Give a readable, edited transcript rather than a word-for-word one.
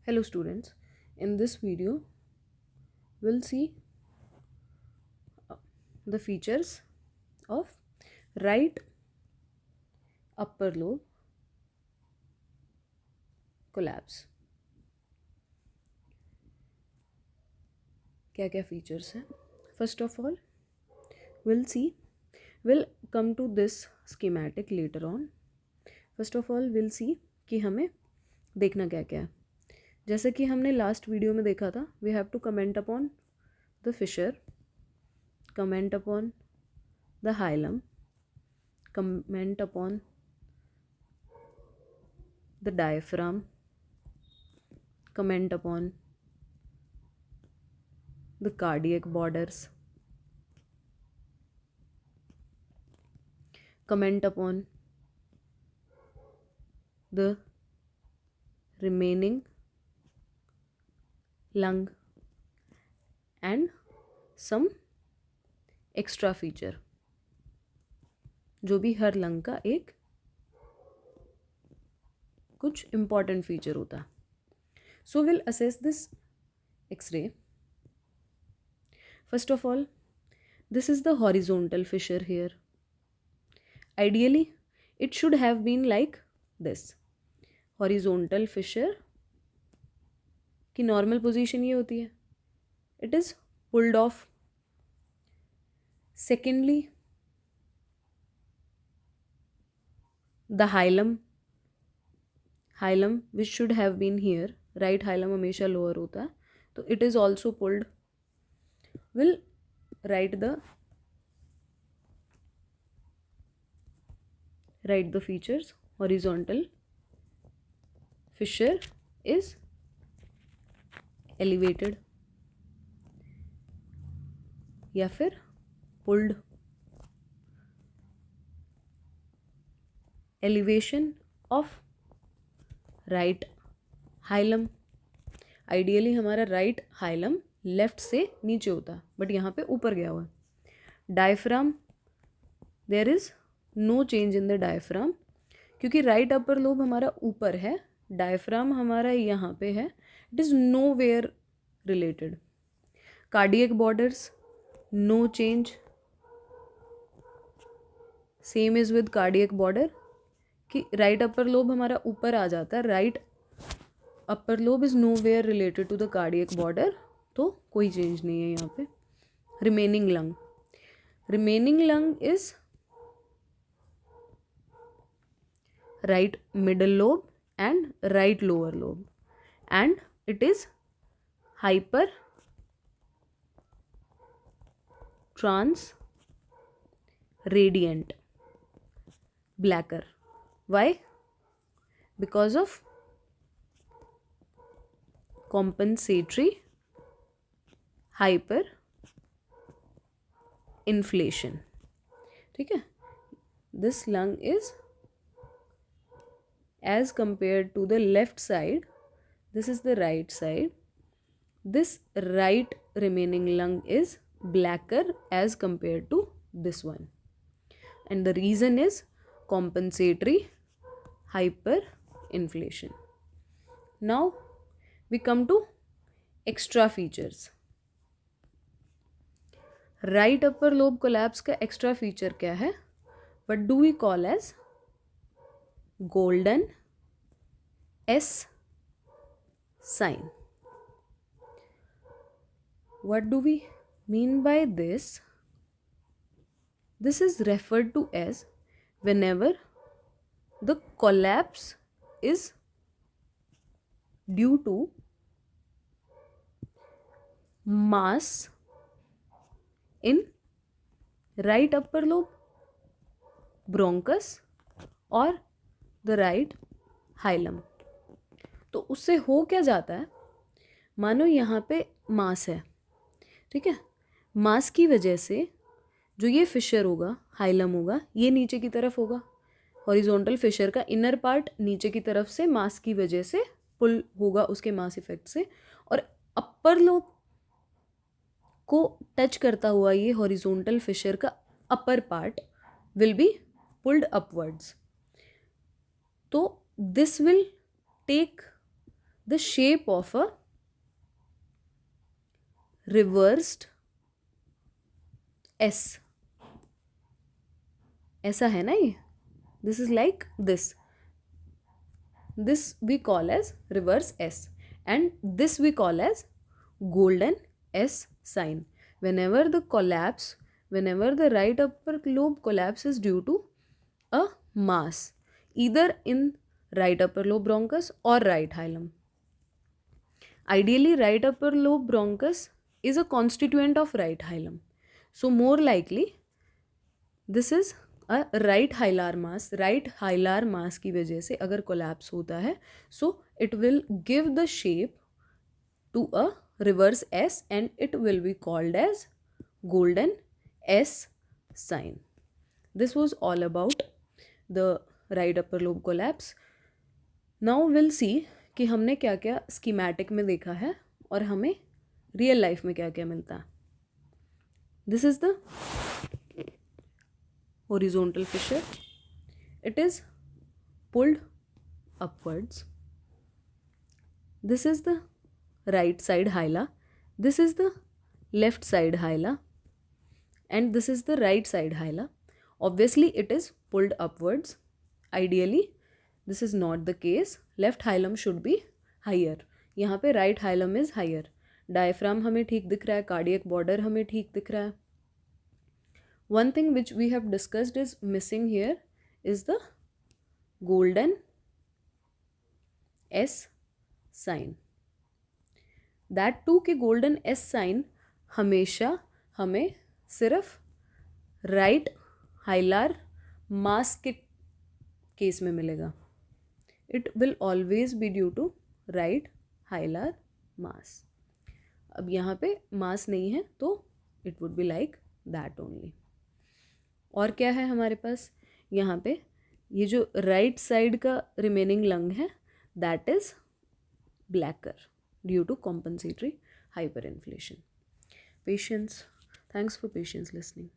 Hello students, in this video we'll see the features of right upper lobe collapse. क्या क्या features हैं? First of all, we'll come to this schematic later on. First of all, we'll see कि हमें देखना क्या क्या है. जैसे कि हमने लास्ट वीडियो में देखा था, we have to comment upon the fissure, comment upon the hilum, comment upon the diaphragm, comment upon the cardiac borders, comment upon the remaining lung and some extra feature जो भी हर lung का एक कुछ important feature होता है. So we'll assess this X-ray. First of all, this is the horizontal fissure here. Ideally, it should have been like this. Horizontal fissure की normal position ये होती है. It is pulled off. Secondly, the hilum which should have been here, right hilum हमेशा lower होता है, तो it is also pulled. We'll write the features. Horizontal fissure is elevated या फिर pulled. Elevation of right hilum. Ideally हमारा right hilum left से नीचे होता है, बट यहाँ पे ऊपर गया हुआ है. Diaphragm, there is no change in the diaphragm क्योंकि राइट अपर लोब हमारा ऊपर है, डायफ्राम हमारा यहाँ पे है. It is nowhere related. Cardiac borders, no change, same is with cardiac border कि राइट अपर लोब हमारा ऊपर आ जाता है. Right upper lobe is nowhere related to the cardiac border, तो कोई चेंज नहीं है यहाँ पे. Remaining lung is right middle lobe and right lower lobe and it is hyper trans radiant blacker. Why? Because of compensatory hyper inflation. ठीक है. This lung is as compared to the left side, this is the right side. This right remaining lung is blacker as compared to this one, and the reason is compensatory hyperinflation. Now we come to extra features. Right upper lobe collapse का extra feature क्या है? What do we call as golden S sign? What do we mean by this? This is referred to as whenever the collapse is due to mass in right upper lobe, bronchus और the right hilum. तो उससे हो क्या जाता है, मानो यहाँ पे मास है, ठीक है. मास की वजह से जो ये फिशर होगा, हाइलम होगा, ये नीचे की तरफ होगा. हॉरिजॉन्टल फिशर का इनर पार्ट नीचे की तरफ से मास की वजह से पुल होगा, उसके मास इफेक्ट से, और अपर लोब को टच करता हुआ ये हॉरिजॉन्टल फिशर का upper part will be pulled upwards. तो this will take the shape of a reversed S. ऐसा है ना ये, this is like this. This we call as reverse S, and this we call as golden S sign. Whenever the right upper lobe collapse is due to a mass, either in right upper lobe bronchus or right hilum. Ideally, right upper lobe bronchus is a constituent of right hilum. So more likely, this is a right hilar mass. Right hilar mass की वजह से अगर collapse होता है, so it will give the shape to a reverse S and it will be called as golden S sign. This was all about the right upper lobe collapse. Now we'll see कि हमने क्या क्या schematic में देखा है और हमें real life में क्या क्या मिलता है. This is the horizontal fissure. It is pulled upwards. This is the right side hila. This is the left side hila. And this is the right side hila. Obviously, it is pulled upwards. Ideally, this is not the case. Left hilum should be higher. यहाँ पे right hilum is higher. Diaphragm हमें ठीक दिख रहा है. Cardiac border हमें ठीक दिख रहा है. One thing which we have discussed is missing here is the golden S sign. That too कि golden S sign हमेशा हमें सिर्फ right hilar mass के केस में मिलेगा. It will always be due to right hilar mass. अब यहाँ पे mass नहीं है तो it would be like that only. और क्या है हमारे पास यहाँ पे, ये जो राइट साइड का रिमेनिंग लंग है that is blacker due to compensatory hyper inflation. Patience. Thanks for patience listening.